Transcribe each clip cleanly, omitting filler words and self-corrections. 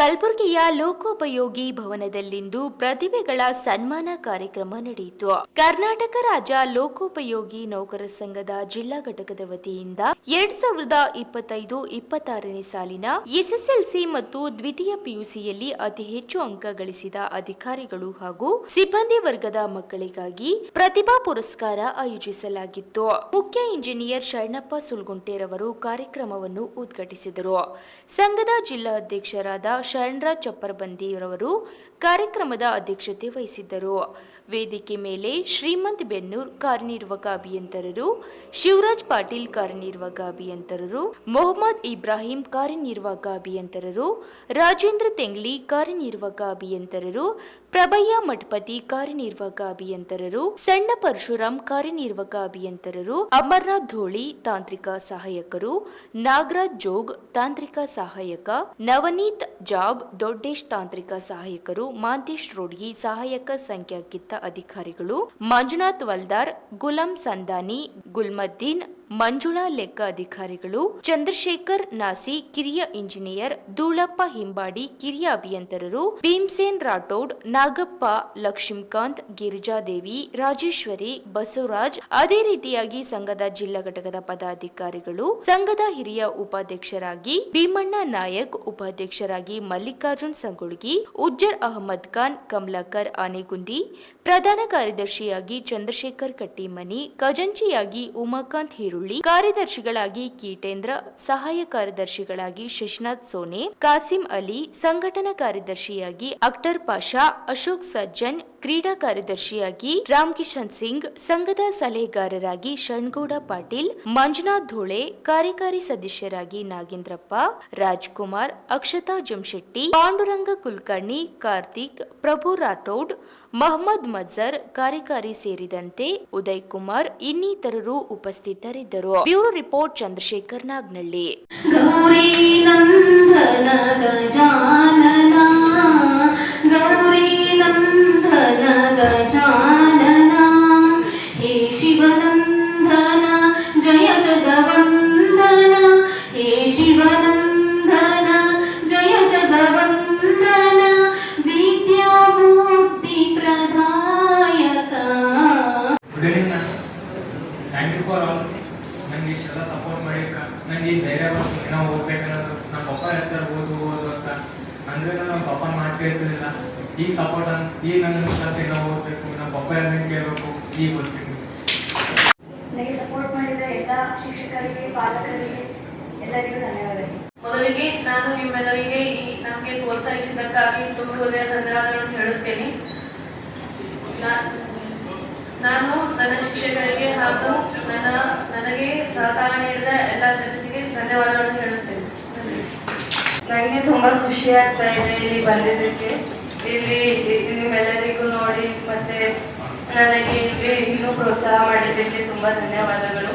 ಕಲಬುರಗಿಯ ಲೋಕೋಪಯೋಗಿ ಭವನದಲ್ಲಿಂದು ಪ್ರತಿಭೆಗಳ ಸನ್ಮಾನ ಕಾರ್ಯಕ್ರಮ ನಡೆಯಿತು. ಕರ್ನಾಟಕ ರಾಜ್ಯ ಲೋಕೋಪಯೋಗಿ ನೌಕರರ ಸಂಘದ ಜಿಲ್ಲಾ ಘಟಕದ ವತಿಯಿಂದ 2025-26ನೇ ಸಾಲಿನ ಎಸ್ಎಸ್ಎಲ್ಸಿ ಮತ್ತು ದ್ವಿತೀಯ ಪಿಯುಸಿಯಲ್ಲಿ ಅತಿ ಹೆಚ್ಚು ಅಂಕ ಗಳಿಸಿದ ಅಧಿಕಾರಿಗಳು ಹಾಗೂ ಸಿಬ್ಬಂದಿ ವರ್ಗದ ಮಕ್ಕಳಿಗಾಗಿ ಪ್ರತಿಭಾ ಪುರಸ್ಕಾರ ಆಯೋಜಿಸಲಾಗಿತ್ತು. ಮುಖ್ಯ ಇಂಜಿನಿಯರ್ ಶರಣಪ್ಪ ಸುಲ್ಗುಂಟೆರವರು ಕಾರ್ಯಕ್ರಮವನ್ನು ಉದ್ಘಾಟಿಸಿದರು. ಸಂಘದ ಜಿಲ್ಲಾ ಅಧ್ಯಕ್ಷರಾದ ಶರಣರಾಜ್ ಚಪ್ಪರಬಂದಿರವರು ಕಾರ್ಯಕ್ರಮದ ಅಧ್ಯಕ್ಷತೆ ವಹಿಸಿದ್ದರು. ವೇದಿಕೆ ಮೇಲೆ ಶ್ರೀಮಂತ್ ಬೆನ್ನೂರ್ ಕಾರ್ಯನಿರ್ವಾಹಕ ಅಭಿಯಂತರರು, ಶಿವರಾಜ್ ಪಾಟೀಲ್ ಕಾರ್ಯನಿರ್ವಾಹಕ ಅಭಿಯಂತರರು, ಮೊಹಮ್ಮದ್ ಇಬ್ರಾಹಿಂ ಕಾರ್ಯನಿರ್ವಾಹಕ ಅಭಿಯಂತರರು, ರಾಜೇಂದ್ರ ತೆಂಗ್ಲಿ ಕಾರ್ಯನಿರ್ವಾಹಕ ಅಭಿಯಂತರರು, ಪ್ರಭಯ್ಯ ಮಠಪತಿ ಕಾರ್ಯನಿರ್ವಾಹಕ ಅಭಿಯಂತರರು, ಸಣ್ಣ ಪರಶುರಾಮ್ ಕಾರ್ಯನಿರ್ವಾಹಕ ಅಭಿಯಂತರರು, ಅಮರ್ನಾಥ್ ಧೋಳಿ ತಾಂತ್ರಿಕ ಸಹಾಯಕರು, ನಾಗರಾಜ್ ಜೋಗ್ ತಾಂತ್ರಿಕ ಸಹಾಯಕ, ನವನೀತ್ ಜಾಬ್ ದೊಡ್ಡೇಶ್ ತಾಂತ್ರಿಕ ಸಹಾಯಕರು, ಮಾಂತೇಶ್ ರೋಡ್ಗಿ ಸಹಾಯಕ ಸಂಖ್ಯಾಕಿತ್ತ ಅಧಿಕಾರಿಗಳು, ಮಂಜುನಾಥ್ ವಲ್ದಾರ್, ಗುಲಾಂ ಸಂದಾನಿ, ಗುಲ್ಮದ್ದೀನ್, ಮಂಜುಳಾ ಲೆಕ್ಕ ಅಧಿಕಾರಿಗಳು, ಚಂದ್ರಶೇಖರ್ ನಾಸಿ ಕಿರಿಯ ಇಂಜಿನಿಯರ್, ಧೂಳಪ್ಪ ಹಿಂಬಾಡಿ ಕಿರಿಯ ಅಭಿಯಂತರರು, ಭೀಮ್ಸೇನ್ ರಾಠೋಡ್, ನಾಗಪ್ಪ, ಲಕ್ಷ್ಮೀಕಾಂತ್, ಗಿರಿಜಾದೇವಿ, ರಾಜೇಶ್ವರಿ, ಬಸವರಾಜ್, ಅದೇ ರೀತಿಯಾಗಿ ಸಂಘದ ಜಿಲ್ಲಾ ಘಟಕದ ಪದಾಧಿಕಾರಿಗಳು, ಸಂಘದ ಹಿರಿಯ ಉಪಾಧ್ಯಕ್ಷರಾಗಿ ಭೀಮಣ್ಣ ನಾಯಕ್, ಉಪಾಧ್ಯಕ್ಷರಾಗಿ ಮಲ್ಲಿಕಾರ್ಜುನ್ ಸಂಗೊಳ್ಗಿ, ಉಜ್ಜರ್ ಅಹಮದ್ ಖಾನ್, ಕಮಲಾಕರ್ ಆನೆಗುಂದಿ, ಪ್ರಧಾನ ಕಾರ್ಯದರ್ಶಿಯಾಗಿ ಚಂದ್ರಶೇಖರ್ ಕಟ್ಟಿಮನಿ, ಖಜಂಚಿಯಾಗಿ ಉಮಾಕಾಂತ್ ಹಿರುಳ್ಳಿ, ಕಾರ್ಯದರ್ಶಿಗಳಾಗಿ ಕೀಟೇಂದ್ರ, ಸಹಾಯ ಕಾರ್ಯದರ್ಶಿಗಳಾಗಿ ಶಶಿನಾಥ್ ಸೋನೆ, ಕಾಸಿಂ ಅಲಿ, ಸಂಘಟನಾ ಕಾರ್ಯದರ್ಶಿಯಾಗಿ ಅಖ್ತರ್ ಪಾಷಾ, ಅಶೋಕ್ ಸಜ್ಜನ್, ಕ್ರೀಡಾ ಕಾರ್ಯದರ್ಶಿಯಾಗಿ ರಾಮಕಿಶನ್ ಸಿಂಗ್, ಸಂಘದ ಸಲಹೆಗಾರರಾಗಿ ಶಣ್ಗೌಡ ಪಾಟೀಲ್, ಮಂಜುನಾಥ್ ಧೋಳೆ, ಕಾರ್ಯಕಾರಿ ಸದಸ್ಯರಾಗಿ ನಾಗೇಂದ್ರಪ್ಪ, ರಾಜ್ಕುಮಾರ್, ಅಕ್ಷತಾ ಜಮಶೆಟ್ಟಿ, ಪಾಂಡುರಂಗ ಕುಲಕರ್ಣಿ, ಕಾರ್ತಿಕ್, ಪ್ರಭು ರಾಠೋಡ್, ಮಹಮ್ಮದ್ ಮಜ್ಜರ್, ಕಾರ್ಯಕಾರಿ ಸೇರಿದಂತೆ ಉದಯ್ ಕುಮಾರ್ ಇನ್ನಿತರರು ಉಪಸ್ಥಿತರಿದ್ದರು. Bureau report Chandrashekhar Nagnalli. ಗೌರಿ ನಂದನ ಗಜಾನನ, ಗೌರಿ ನಂದನ ಗಜಾನನ, ಹೇ ಶಿವನಂದನ ಜಯ ಜಗವಂದನ, ಹೇ ಶಿವನಂದನ ಜಯ ಜಗವಂದನ, ವಿದ್ಯಾಮೂರ್ತಿ ಪ್ರದಾಯಕ. Good evening ma'am. Thank you for all. ನನಗೆ ಇಷ್ಟೆಲ್ಲ ಸಪೋರ್ಟ್ ಮಾಡಿ ನನಗೆ ಈ ಧೈರ್ಯ ಬಂತು ಏನೋ ಹೋಗ್ಬೇಕನ್ನೋದು. ನಮ್ಮ ಪಪ್ಪ ಹೇಳ್ತಾರೆ ಓದು ಅಂತ, ಅಂದರೆ ನಮ್ಮ ಪಪ್ಪ ಮಾಡ್ತಿರ್ತಿರ್ಲಿಲ್ಲ. ಈಗ ಸಪೋರ್ಟ್ ಈಗ ನನ್ನ ಏನೋ ಓದಬೇಕು, ನಮ್ಮ ಪಪ್ಪ ಎಲ್ಲರೂ ಕೇಳಬೇಕು, ಈಗ ಓದ್ತೀನಿ. ನನಗೆ ಸಪೋರ್ಟ್ ಮಾಡಿದ ಎಲ್ಲ ಶಿಕ್ಷಕರಿಗೆ, ಪಾಲಕರಿಗೆ ಎಲ್ಲರಿಗೂ ಧನ್ಯವಾದಗಳು. ಮೊದಲಿಗೆ ನಾನು ನಿಮ್ಮೆಲ್ಲರಿಗೆ ನಮಗೆ ಪ್ರೋತ್ಸಾಹಿಸಿದ್ದಕ್ಕಾಗಿ ತುಂಬ ಹೃದಯ ಧನ್ಯವಾದಗಳನ್ನು ಹೇಳುತ್ತೇನೆ. ನಾನು ನನ್ನ ಶಿಕ್ಷಕರಿಗೆ ಹಾಗೂ ನನಗೆ ಸಹಕಾರ ನೀಡಿದ ಎಲ್ಲ ಜನರಿಗೆ ಧನ್ಯವಾದಗಳನ್ನು ಹೇಳುತ್ತೇನೆ. ನನಗೆ ತುಂಬ ಖುಷಿ ಆಗ್ತಾ ಇದೆ ಇಲ್ಲಿ ಬಂದಿದ್ದಕ್ಕೆ. ಇಲ್ಲಿ ನಿಮ್ಮೆಲ್ಲರಿಗೂ ನೋಡಿ ಮತ್ತೆ ನನಗೆ ಇಲ್ಲಿ ಇನ್ನೂ ಪ್ರೋತ್ಸಾಹ ಮಾಡಿದ್ದಕ್ಕೆ ತುಂಬ ಧನ್ಯವಾದಗಳು.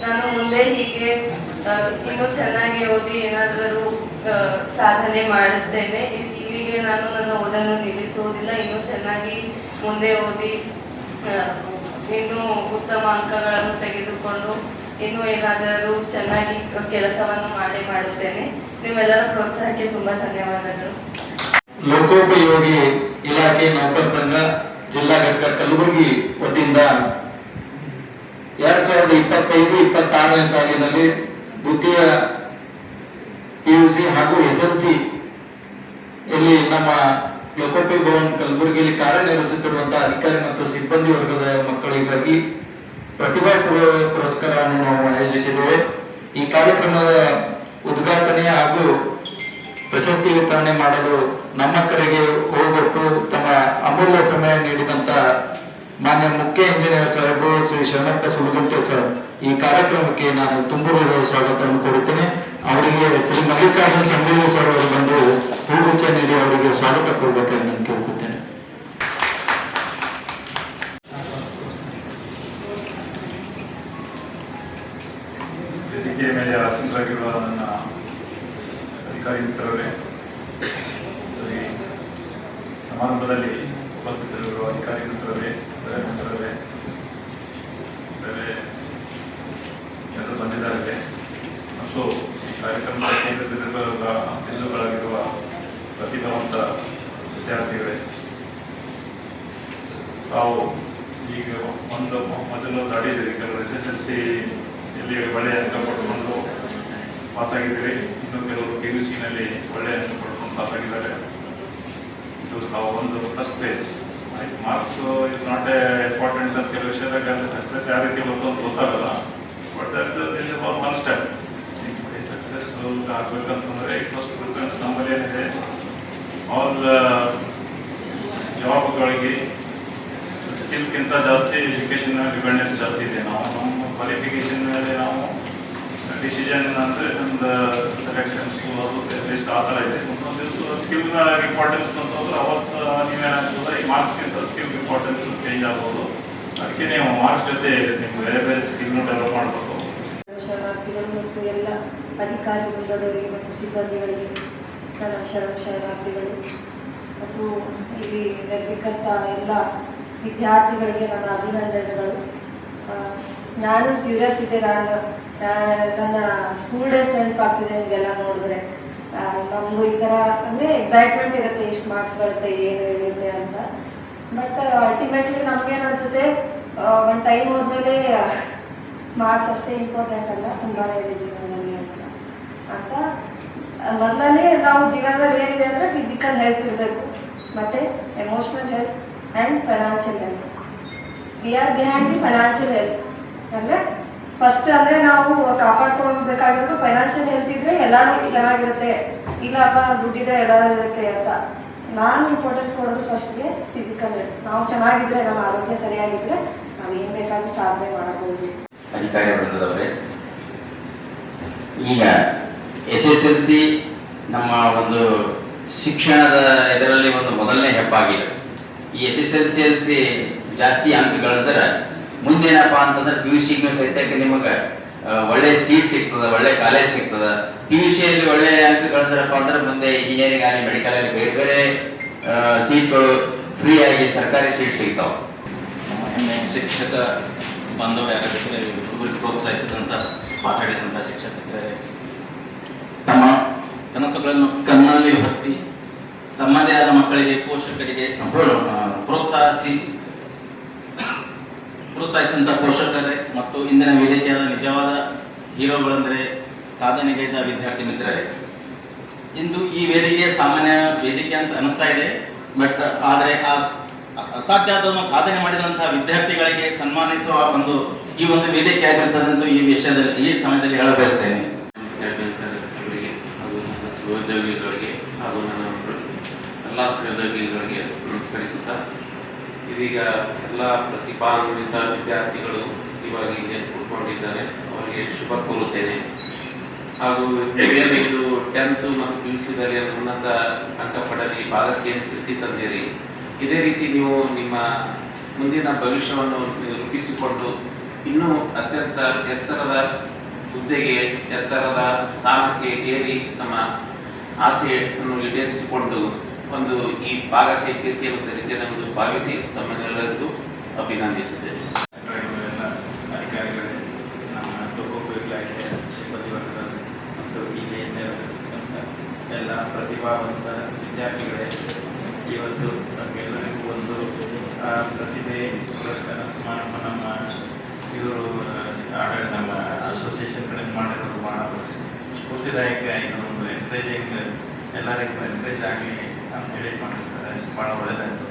ನಾನು ಮುಂದೆ ಹೀಗೆ ಇನ್ನೂ ಚೆನ್ನಾಗಿ ಓದಿ ಏನಾದರೂ ಸಾಧನೆ ಮಾಡುತ್ತೇನೆ. ಇಲ್ಲಿಗೆ ನಾನು ನನ್ನ ಓದನ್ನು ನಿಲ್ಲಿಸುವುದಿಲ್ಲ. ಇನ್ನೂ ಚೆನ್ನಾಗಿ ಮುಂದೆ ಓದಿ ಇನ್ನೂ ಉತ್ತಮ ಅಂಕಗಳನ್ನು ತೆಗೆದುಕೊಂಡು ಇನ್ನೂ ಏನಾದರೂ ಚೆನ್ನಾಗಿ ಕೆಲಸವನ್ನು ಮಾಡುತ್ತೇನೆ. ನಿಮ್ಮೆಲ್ಲರ ಪ್ರೋತ್ಸಾಹಕ್ಕೆ ತುಂಬ ಧನ್ಯವಾದಗಳು. ಲೋಕೋಪಯೋಗಿ ಇಲಾಖೆ ನೌಕರ ಸಂಘ ಜಿಲ್ಲಾ ಘಟಕ ಕಲಬುರಗಿ ವತಿಯಿಂದ 2025-26ನೇ ಸಾಲಿನಲ್ಲಿ ದ್ವಿತೀಯ ಪಿಯುಸಿ ಹಾಗೂ ಎಸ್ಎಲ್ಸಿ ಇಲ್ಲಿ ನಮ್ಮ ಲೋಕೋಪಯೋಗಿ ಭವನ್ ಕಲಬುರಗಿಯಲ್ಲಿ ಕಾರ್ಯನಿರ್ವಹಿಸುತ್ತಿರುವಂತಹ ಅಧಿಕಾರಿ ಮತ್ತು ಸಿಬ್ಬಂದಿ ವರ್ಗದ ಮಕ್ಕಳಿಗಾಗಿ ಪ್ರತಿಭಾ ಪುರಸ್ಕಾರವನ್ನು ನಾವು ಆಯೋಜಿಸಿದ್ದೇವೆ. ಈ ಕಾರ್ಯಕ್ರಮದ ಉದ್ಘಾಟನೆ ಹಾಗೂ ಪ್ರಶಸ್ತಿ ವಿತರಣೆ ಮಾಡಲು ನಮ್ಮ ಕರೆಗೆ ಹೋಗೊಟ್ಟು ತಮ್ಮ ಅಮೂಲ್ಯ ಸಮಯ ನೀಡಿದಂತ ಮಾನ್ಯ ಮುಖ್ಯ ಇಂಜಿನಿಯರ್ ಸಾಹೇಬರು ಶ್ರೀ ಶರಣಪ್ಪ ಸುಲ್ಗುಂಟೆ ಸರ್, ಈ ಕಾರ್ಯಕ್ರಮಕ್ಕೆ ನಾನು ತುಂಬುವುದ ಸ್ವಾಗತವನ್ನು ಕೊಡುತ್ತೇನೆ. ಅವರಿಗೆ ಶ್ರೀ ಮಲ್ಲಿಕಾರ್ಜುನ್ ಸಂಗೊಳ್ಳಿ ಸರ್ ಅವರು ಬಂದು ಹೂಗುಚ್ಛ ನೀಡಿ ಅವರಿಗೆ ಸ್ವಾಗತ ಕೊಡಬೇಕೆಂದು ನಾನು ಕೇಳ್ಕೊತೇನೆ. ವೇದಿಕೆಯ ಮೇಲೆ ಆಸೀನರಾಗಿರುವ ನನ್ನ ಅಧಿಕಾರಿ ಮಿತ್ರರೇ, ಸಮಾರಂಭದಲ್ಲಿ ಉಪಸ್ಥಿತರಿರುವ ಅಧಿಕಾರಿ ಮಿತ್ರರೇ, ಬೇರೆ ಎಲ್ಲರೂ ಬಂದಿದ್ದಾರೆ ಮತ್ತು ಈ ಕಾರ್ಯಕ್ರಮದ ಕೇಂದ್ರದಲ್ಲಿರುವ ಬಿಂದುಗಳಾಗಿರುವ ಪ್ರತಿಭಾವಂತ ವಿದ್ಯಾರ್ಥಿಗಳೇ, ತಾವು ಈಗ ಒಂದು ಮೊದಲು ದಾಟಿದ್ದೀರಿ. ಕೆಲವರು SSLC ಇಲ್ಲಿ ಒಳ್ಳೆಯ ಅಂಕ ಪಡ್ಕೊಂಡು ಪಾಸಾಗಿದ್ದೀರಿ. ಇನ್ನು ಕೆಲವರು PUC ನಲ್ಲಿ ಒಳ್ಳೆಯ ಅಂಕ ಪಡ್ಕೊಂಡು ಪಾಸಾಗಿದ್ದಾರೆ. ಇದು ತಾವು ಒಂದು first page. Marks is not important ಅಂತ ಕೆಲವು ವಿಷಯದಾಗ ಸಕ್ಸಸ್ ಯಾವ ರೀತಿ ಬಂತು ಅಂತ ಗೊತ್ತಾಗಲ್ಲ. But this is one step. Success ಆಗಬೇಕಂತಂದರೆ ಫಸ್ಟ್ ಪ್ರಿಫರೆನ್ಸ್ ನಮ್ಮಲ್ಲಿ ಏನಿದೆ, ಆಲ್ ಜಾಬ್ಗಳಿಗೆ ಸ್ಕಿಲ್ಗಿಂತ ಜಾಸ್ತಿ ಎಜುಕೇಷನ್ ಡಿಪೆಂಡೆನ್ಸ್ ಜಾಸ್ತಿ ಇದೆ. ನಮ್ಮ ಕ್ವಾಲಿಫಿಕೇಷನ್ ಮೇಲೆ ನಾವು ಡಿಸಿಷನ್ ಅಂದರೆ ನಮ್ದು ಸೆಲೆಕ್ಷನ್ಸು ಅದು ಲಿಸ್ಟ್ ಆ ಥರ ಇದೆ. ಒಂದೊಂದು ದಿವಸ ಸ್ಕಿಲ್ನ ಇಂಪಾರ್ಟೆನ್ಸ್ ಬಂತಂದ್ರೆ ಅವತ್ತು ನೀವೇನಾಗ್ತದೆ, ಈ ಮಾರ್ಕ್ಸ್ಗಿಂತ ಸ್ಕಿಲ್ ಇಂಪಾರ್ಟೆನ್ಸ್ ಚೇಂಜ್ ಆಗ್ಬೋದು. ಅದಕ್ಕೆ ನೀವು ಮಾರ್ಕ್ಸ್ ಜೊತೆ ನೀವು ಬೇರೆ ಬೇರೆ ಸ್ಕಿಲ್ನ ಡೆವಲಪ್ ಮಾಡಬೇಕು. ಶರಣಾರ್ಥಿಗಳು ಮತ್ತು ಎಲ್ಲ ಅಧಿಕಾರಿ ವೃಂದದವರಿಗೆ ಮತ್ತು ಸಿಬ್ಬಂದಿಗಳಿಗೆ ನನ್ನ ಶರಣಾರ್ಥಿಗಳು ಮತ್ತು ಇಲ್ಲಿ ನೆರವೇರಿಕಂಥ ಎಲ್ಲ ವಿದ್ಯಾರ್ಥಿಗಳಿಗೆ ನನ್ನ ಅಭಿನಂದನೆಗಳು. ನಾನು ಕ್ಯೂರಿಯಸ್ ಇದೆ. ನನ್ನ ಸ್ಕೂಲ್ ಡೇಸ್ ನೆನಪಾಗ್ತಿದೆ ನಿಮಗೆಲ್ಲ ನೋಡಿದ್ರೆ. ನಮ್ಮದು ಈ ಥರ ಅಂದರೆ ಎಕ್ಸೈಟ್ಮೆಂಟ್ ಇರುತ್ತೆ, ಎಷ್ಟು ಮಾರ್ಕ್ಸ್ ಬರುತ್ತೆ ಏನು ಇರುತ್ತೆ ಅಂತ. ಬಟ್ ಅಲ್ಟಿಮೇಟ್ಲಿ ನಮಗೇನು ಅನಿಸುತ್ತೆ, ಒಂದು ಟೈಮ್ ಹೋದ್ಮೇಲೆ ಮಾರ್ಕ್ಸ್ ಅಷ್ಟೇ ಇಂಪಾರ್ಟೆಂಟ್ ಅಲ್ಲ, ತುಂಬಾ ಇದೆ ಜೀವನದಲ್ಲಿ ಅಂತ ಮೊದಲನೇ ನಾವು ಜೀವನದಲ್ಲಿ ಏನಿದೆ ಅಂದರೆ ಫಿಸಿಕಲ್ ಹೆಲ್ತ್ ಇರಬೇಕು, ಮತ್ತು emotional health and financial health. We are behind the financial health. ಅಂದರೆ ಫಸ್ಟ್ ಅಂದರೆ ನಾವು ಕಾಪಾಡ್ಕೊಳ್ಬೇಕಾಗಿರೋದು ಫೈನಾನ್ಷಿಯಲ್ ಹೆಲ್ತ್ ಇದ್ದರೆ ಎಲ್ಲರೂ ಚೆನ್ನಾಗಿರುತ್ತೆ, ಇಲ್ಲಪ್ಪ ದುಡ್ಡಿದ್ರೆ ಎಲ್ಲರೂ ಇರುತ್ತೆ ಅಂತ. ನಾನು ಇಂಪಾರ್ಟೆನ್ಸ್ ಕೊಡೋದು ಫಸ್ಟ್ಗೆ ಫಿಸಿಕಲ್ ಹೆಲ್ತ್. ನಾವು ಚೆನ್ನಾಗಿದ್ದರೆ, ನಮ್ಮ ಆರೋಗ್ಯ ಸರಿಯಾಗಿದ್ದರೆ ನಾವು ಏನು ಬೇಕಾದರೂ ಸಾಧನೆ ಮಾಡಬಹುದು. ಅಧಿಕಾರಿ ವೃಂದದವರೇ, ಈಗ SSLC ನಮ್ಮ ಒಂದು ಶಿಕ್ಷಣದ ಇದರಲ್ಲಿ ಒಂದು ಮೊದಲನೇ ಹೆಬ್ಬಾಗಿದೆ. ಈ SSLC ಜಾಸ್ತಿ ಅಂಕ ಗಳಿದ್ರೆ ಮುಂದೇನಪ್ಪ ಅಂತಂದ್ರೆ PUCಗೂ ಸಹಿತಕ್ಕೆ ನಿಮಗೆ ಒಳ್ಳೆ ಸೀಟ್ ಸಿಗ್ತದೆ, ಒಳ್ಳೆ ಕಾಲೇಜ್ ಸಿಗ್ತದೆ. PUCಯಲ್ಲಿ ಒಳ್ಳೆ ಅಂಕ ಗಳಿದ್ರಪ್ಪ ಅಂದ್ರೆ ಮುಂದೆ ಇಂಜಿನಿಯರಿಂಗ್ ಆಗಲಿ ಮೆಡಿಕಲಲ್ಲಿ ಬೇರೆ ಬೇರೆ ಸೀಟ್ಗಳು ಫ್ರೀಯಾಗಿ ಸರ್ಕಾರಿ ಸೀಟ್ ಸಿಗ್ತಾವೆ. ಶಿಕ್ಷಕ ಬಾಂಧವ್ಯ ಹುಡುಗರಿಗೆ ಪ್ರೋತ್ಸಾಹಿಸಿದಂಥ ಮಾತಾಡಿದಂಥ ಶಿಕ್ಷಕರೇ, ತಮ್ಮ ಕನಸುಗಳನ್ನು ಕಣ್ಣಲ್ಲಿ ಹೊತ್ತಿ ತಮ್ಮದೇ ಆದ ಮಕ್ಕಳಿಗೆ ಪೋಷಕರಿಗೆ ಪ್ರೋತ್ಸಾಹಿಸಿದಂಥ ಪೋಷಕರೇ ಮತ್ತು ಇಂದಿನ ವೇದಿಕೆಯಾದ ನಿಜವಾದ ಹೀರೋಗಳೆಂದರೆ ಸಾಧನೆಗೈದ ವಿದ್ಯಾರ್ಥಿ ಮಿತ್ರರೇ, ಇಂದು ಈ ವೇದಿಕೆ ಸಾಮಾನ್ಯ ವೇದಿಕೆ ಅಂತ ಅನಿಸ್ತಾ ಇದೆ. ಬಟ್ ಆದರೆ ಅಸಾಧ್ಯವನ್ನು ಸಾಧನೆ ಮಾಡಿದಂತಹ ವಿದ್ಯಾರ್ಥಿಗಳಿಗೆ ಸನ್ಮಾನಿಸುವ ಈ ಒಂದು ವೇದಿಕೆ ಆಗಿರ್ತದೆ ಎಂದು ಈ ಸಮಯದಲ್ಲಿ ಹೇಳ ಬಯಸ್ತೇನೆ. ವಿದ್ಯಾರ್ಥಿಗಳಿಗೆ ಹಾಗೂ ನನ್ನ ಸಹೋದ್ಯೋಗಿಗಳಿಗೆ ಹಾಗೂ ನನ್ನ ಎಲ್ಲ ಸಹೋದ್ಯೋಗಿಗಳಿಗೆ ನಮಸ್ಕರಿಸುತ್ತಾ, ಇದೀಗ ಎಲ್ಲ ಪ್ರತಿಭಾನ್ವಿತ ವಿದ್ಯಾರ್ಥಿಗಳು ಇವಾಗ ಇಲ್ಲಿ ಕೂತ್ಕೊಂಡಿದ್ದಾರೆ. ಅವರಿಗೆ ಶುಭ ಕೋರುತ್ತೇನೆ. ಹಾಗೂ ಇದು 10th ಮತ್ತು PUCದಲ್ಲಿ ಉನ್ನತ ಅಂಕ ಪಡೆದು ಭಾಗಕ್ಕೆ ಕೀರ್ತಿ ತಂದಿರಿ. ಇದೇ ರೀತಿ ನೀವು ನಿಮ್ಮ ಮುಂದಿನ ಭವಿಷ್ಯವನ್ನು ರೂಪಿಸಿಕೊಂಡು ಇನ್ನೂ ಅತ್ಯಂತ ಎತ್ತರದ ಹುದ್ದೆಗೆ, ಎತ್ತರದ ಸ್ಥಾನಕ್ಕೆ ಏರಿ ತಮ್ಮ ಆಸೆಯನ್ನು ಈಡೇರಿಸಿಕೊಂಡು ಒಂದು ಈ ಭಾಗಕ್ಕೆ ಕೀರ್ತಿಯನ್ನು ತರುತ್ತೇನೆಂದು ಭಾವಿಸಿ ತಮ್ಮನ್ನೆಲ್ಲರಿಗೂ ಅಭಿನಂದಿಸುತ್ತೇನೆ. ಅಧಿಕಾರಿಗಳೇ, ನಮ್ಮ ಲೋಕೋಪಯೋಗಿ ಇಲಾಖೆ ಸಿಬ್ಬಂದಿ ವರ್ಗದ ಮತ್ತು ಇಲ್ಲಿ ಎಲ್ಲ ಪ್ರತಿಭಾವಂತ ವಿದ್ಯಾರ್ಥಿಗಳೇ, ಇವತ್ತು ನಮಗೆಲ್ಲರಿಗೂ ಒಂದು ಪ್ರತಿಭೆ ಪುರಸ್ಕಾರ ಸಮಾರಂಭ ನಮ್ಮ ಇವರು ನಮ್ಮ ಅಸೋಸಿಯೇಷನ್ ಕಡೆಯಿಂದ ಮಾಡಿರೋದು ಭಾಳ ಸ್ಫೂರ್ತಿದಾಯಕ. ಇದು ಒಂದು ಎನ್ಕರೇಜಿಂಗ್, ಎಲ್ಲರಿಗೂ ಎನ್ಕರೇಜ್ ಆಗಲಿ ಅಂತ ಹೇಳಿ ಮಾಡಿರ್ತಾರೆ. ಭಾಳ ಒಳ್ಳೆಯದಾಯಿತು.